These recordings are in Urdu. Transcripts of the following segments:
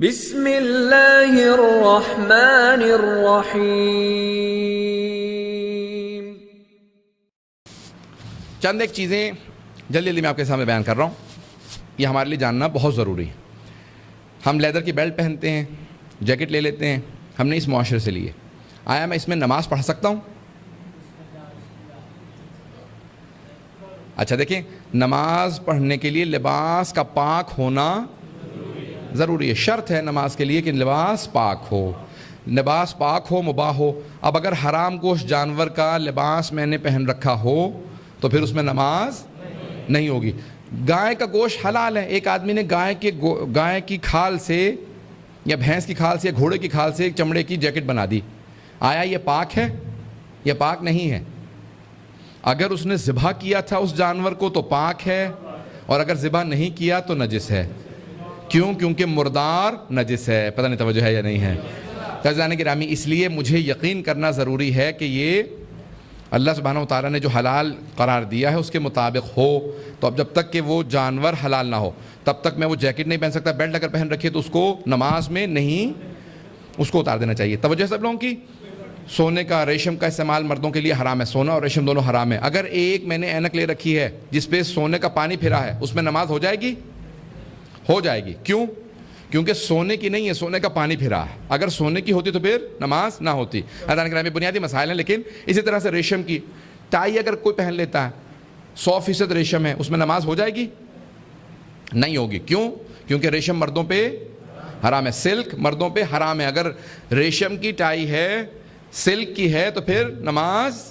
بسم اللہ الرحمن الرحیم۔ چند ایک چیزیں جلدی جلدی میں آپ کے سامنے بیان کر رہا ہوں، یہ ہمارے لیے جاننا بہت ضروری ہے۔ ہم لیدر کی بیلٹ پہنتے ہیں، جیکٹ لے لیتے ہیں، ہم نے اس معاشرے سے لیے، آیا میں اس میں نماز پڑھ سکتا ہوں؟ اچھا دیکھیں، نماز پڑھنے کے لیے لباس کا پاک ہونا ضروری ہے، شرط ہے نماز کے لیے کہ لباس پاک ہو، لباس پاک ہو، مباح ہو۔ اب اگر حرام گوشت جانور کا لباس میں نے پہن رکھا ہو تو پھر اس میں نماز نہیں ہوگی۔ گائے کا گوشت حلال ہے، ایک آدمی نے گائے کی کھال سے یا بھینس کی کھال سے یا گھوڑے کی کھال سے ایک چمڑے کی جیکٹ بنا دی، آیا یہ پاک ہے یا پاک نہیں ہے؟ اگر اس نے ذبح کیا تھا اس جانور کو تو پاک ہے، اور اگر ذبح نہیں کیا تو نجس ہے۔ کیوں؟ کیونکہ مردار نجس ہے۔ پتہ نہیں توجہ ہے یا نہیں ہے؟ عزیزان گرامی، اس لیے مجھے یقین کرنا ضروری ہے کہ یہ اللہ سبحانہ و تعالیٰ نے جو حلال قرار دیا ہے اس کے مطابق ہو۔ تو اب جب تک کہ وہ جانور حلال نہ ہو تب تک میں وہ جیکٹ نہیں پہن سکتا۔ بیلٹ اگر پہن رکھی ہے تو اس کو نماز میں نہیں، اس کو اتار دینا چاہیے۔ توجہ سب لوگوں کی۔ سونے کا، ریشم کا استعمال مردوں کے لیے حرام ہے، سونا اور ریشم دونوں حرام ہے۔ اگر ایک میں نے اینک لے رکھی ہے جس پہ سونے کا پانی پھرا ہے، اس میں نماز ہو جائے گی؟ ہو جائے گی۔ کیوں؟ کیونکہ سونے کی نہیں ہے، سونے کا پانی پھرا ہے۔ اگر سونے کی ہوتی تو پھر نماز نہ ہوتی۔ عزیزان گرامی، بنیادی مسائل ہیں، لیکن اسی طرح سے ریشم کی ٹائی اگر کوئی پہن لیتا ہے، 100% ریشم ہے، اس میں نماز ہو جائے گی؟ نہیں ہوگی۔ کیوں؟ کیونکہ ریشم مردوں پہ حرام ہے، سلک مردوں پہ حرام ہے۔ اگر ریشم کی ٹائی ہے، سلک کی ہے، تو پھر نماز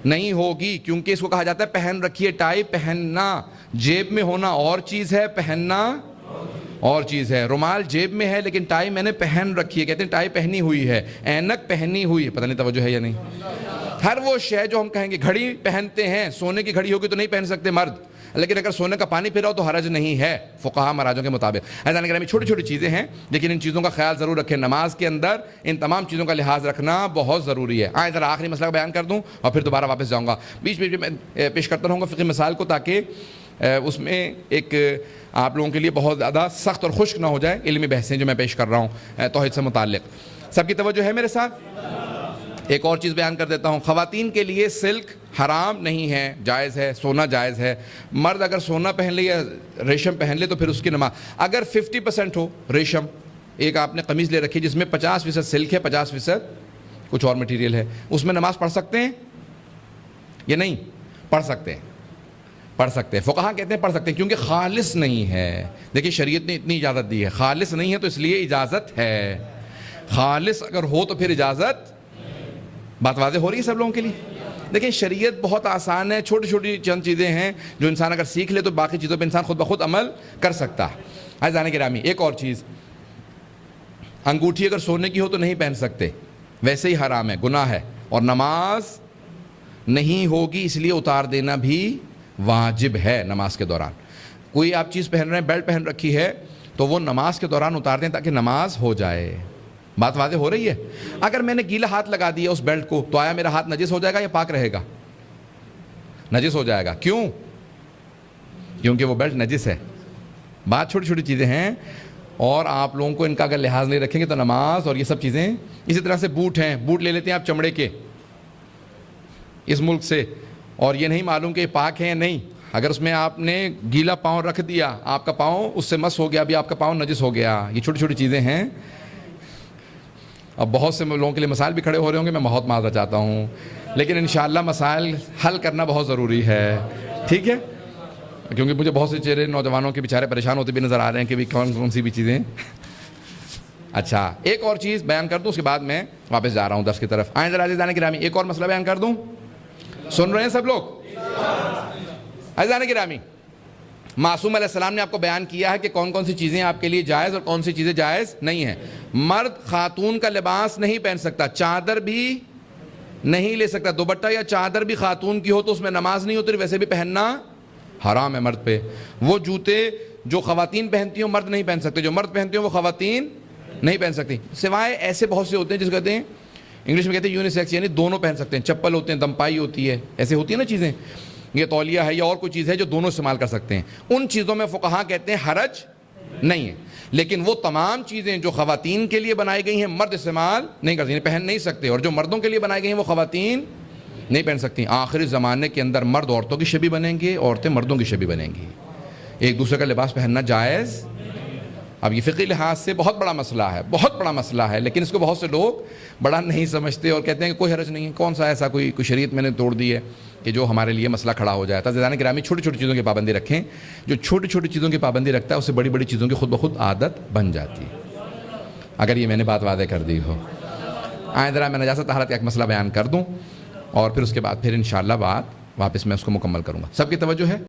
نہیں ہوگی، کیونکہ اس کو کہا جاتا ہے پہن رکھیے ٹائی۔ پہننا جیب میں ہونا اور چیز ہے، پہننا اور چیز ہے۔ رومال جیب میں ہے لیکن ٹائی میں نے پہن رکھی ہے، کہتے ہیں ٹائی پہنی ہوئی ہے، اینک پہنی ہوئی ہے۔ پتہ نہیں توجہ ہے یا نہیں؟ ہر وہ شے جو ہم کہیں گے، گھڑی پہنتے ہیں، سونے کی گھڑی ہوگی تو نہیں پہن سکتے مرد، لیکن اگر سونے کا پانی پھرا ہو تو حرج نہیں ہے فقہا مراجعوں کے مطابق۔ عزیزان گرامی، چھوٹی چھوٹی چیزیں ہیں لیکن ان چیزوں کا خیال ضرور رکھیں۔ نماز کے اندر ان تمام چیزوں کا لحاظ رکھنا بہت ضروری ہے۔ آئے ذرا آخری مسئلہ بیان کر دوں اور پھر دوبارہ واپس جاؤں گا۔ بیچ بیچ میں پیش کرتا رہوں گا فقہی مسائل کو، تاکہ اس میں ایک آپ لوگوں کے لیے بہت زیادہ سخت اور خشک نہ ہو جائے علمی بحثیں جو میں پیش کر رہا ہوں توحید سے متعلق۔ سب کی توجہ ہے میرے ساتھ؟ ایک اور چیز بیان کر دیتا ہوں۔ خواتین کے لیے سلک حرام نہیں ہے، جائز ہے، سونا جائز ہے۔ مرد اگر سونا پہن لے یا ریشم پہن لے تو پھر اس کی نماز، اگر 50% ہو ریشم، ایک آپ نے قمیض لے رکھی جس میں 50% سلک ہے، 50% کچھ اور مٹیریل ہے، اس میں نماز پڑھ سکتے ہیں یا نہیں؟ پڑھ سکتے ہیں، پڑھ سکتے ہیں۔ فقہا کہتے ہیں پڑھ سکتے ہیں، کیونکہ خالص نہیں ہے۔ دیکھیں شریعت نے اتنی اجازت دی ہے، خالص نہیں ہے تو اس لیے اجازت ہے، خالص اگر ہو تو پھر اجازت۔ بات واضح ہو رہی ہے سب لوگوں کے لیے؟ دیکھیں شریعت بہت آسان ہے، چھوٹی چھوٹی چند چیزیں ہیں جو انسان اگر سیکھ لے تو باقی چیزوں پہ انسان خود بخود عمل کر سکتا ہے۔ عزیزان گرامی، ایک اور چیز، انگوٹھی اگر سونے کی ہو تو نہیں پہن سکتے، ویسے ہی حرام ہے، گناہ ہے، اور نماز نہیں ہوگی، اس لیے اتار دینا بھی واجب ہے نماز کے دوران۔ کوئی آپ چیز پہن رہے ہیں، بیلٹ پہن رکھی ہے تو وہ نماز کے دوران اتار دیں تاکہ نماز ہو جائے۔ بات واضح ہو رہی ہے؟ اگر میں نے گیلا ہاتھ لگا دیا اس بیلٹ کو تو آیا میرا ہاتھ نجس ہو جائے گا یا پاک رہے گا؟ نجس ہو جائے گا۔ کیوں؟ کیونکہ وہ بیلٹ نجس ہے۔ بات چھوٹی چھوٹی چیزیں ہیں اور آپ لوگوں کو ان کا اگر لحاظ نہیں رکھیں گے تو نماز اور یہ سب چیزیں۔ اسی طرح سے بوٹ ہیں، بوٹ لے لیتے ہیں آپ چمڑے کے اس ملک سے، اور یہ نہیں معلوم کہ یہ پاک ہے یا نہیں۔ اگر اس میں آپ نے گیلا پاؤں رکھ دیا، آپ کا پاؤں اس سے مس ہو گیا، ابھی آپ کا پاؤں نجس ہو گیا۔ یہ چھوٹی چھوٹی چیزیں ہیں۔ اب بہت سے لوگوں کے لیے مسائل بھی کھڑے ہو رہے ہوں گے، میں بہت معذرت چاہتا ہوں، لیکن انشاءاللہ مسائل حل کرنا بہت ضروری ہے، ٹھیک ہے؟ کیونکہ مجھے بہت سے چہرے نوجوانوں کے بیچارے پریشان ہوتے بھی نظر آ رہے ہیں کہ بھی کون سی بھی چیزیں۔ اچھا ایک اور چیز بیان کر دوں، اس کے بعد میں واپس جا رہا ہوں درس کی طرف۔ آئیں ذرا عزیزان گرامی، ایک اور مسئلہ بیان کر دوں، سن رہے ہیں سب لوگ؟ عزیزان گرامی، معصوم علیہ السلام نے آپ کو بیان کیا ہے کہ کون کون سی چیزیں آپ کے لیے جائز اور کون سی چیزیں جائز نہیں ہیں۔ مرد خاتون کا لباس نہیں پہن سکتا، چادر بھی نہیں لے سکتا، دوپٹہ یا چادر بھی خاتون کی ہو تو اس میں نماز نہیں ہوتی، ویسے بھی پہننا حرام ہے مرد پہ۔ وہ جوتے جو خواتین پہنتی ہیں مرد نہیں پہن سکتے، جو مرد پہنتے ہیں وہ خواتین نہیں پہن سکتی، سوائے ایسے بہت سے ہوتے ہیں جس کو کہتے ہیں انگلش میں کہتے ہیں یونیسیکس، یعنی دونوں پہن سکتے ہیں۔ چپل ہوتے ہیں، دمپائی ہوتی ہے، ایسے ہوتی ہے نا چیزیں، یہ تولیہ ہے یا اور کوئی چیز ہے جو دونوں استعمال کر سکتے ہیں۔ ان چیزوں میں فقہا کہتے ہیں حرج نہیں ہے، لیکن وہ تمام چیزیں جو خواتین کے لیے بنائی گئی ہیں مرد استعمال نہیں کر سکتے، پہن نہیں سکتے، اور جو مردوں کے لیے بنائی گئی ہیں وہ خواتین نہیں پہن سکتی۔ آخری زمانے کے اندر مرد عورتوں کی شبیہ بنیں گے، عورتیں مردوں کی شبیہ بنیں گی، ایک دوسرے کا لباس پہننا جائز۔ اب یہ فقہی لحاظ سے بہت بڑا مسئلہ ہے، بہت بڑا مسئلہ ہے، لیکن اس کو بہت سے لوگ بڑا نہیں سمجھتے اور کہتے ہیں کہ کوئی حرج نہیں ہے، کون سا ایسا کوئی شریعت میں نے توڑ دی ہے کہ جو ہمارے لیے مسئلہ کھڑا ہو جائے۔ عزیزان گرامی، چھوٹی چھوٹی چیزوں کی پابندی رکھیں، جو چھوٹی چھوٹی چیزوں کی پابندی رکھتا ہے اس سے بڑی بڑی چیزوں کی خود بخود عادت بن جاتی ہے، اگر یہ میں نے بات واضح کر دی ہو۔ آئیں ذرا میں نجاست طہارت کا ایک مسئلہ بیان کر دوں اور پھر اس کے بعد پھر انشاءاللہ بات واپس میں اس کو مکمل کروں گا۔ سب کی توجہ ہے؟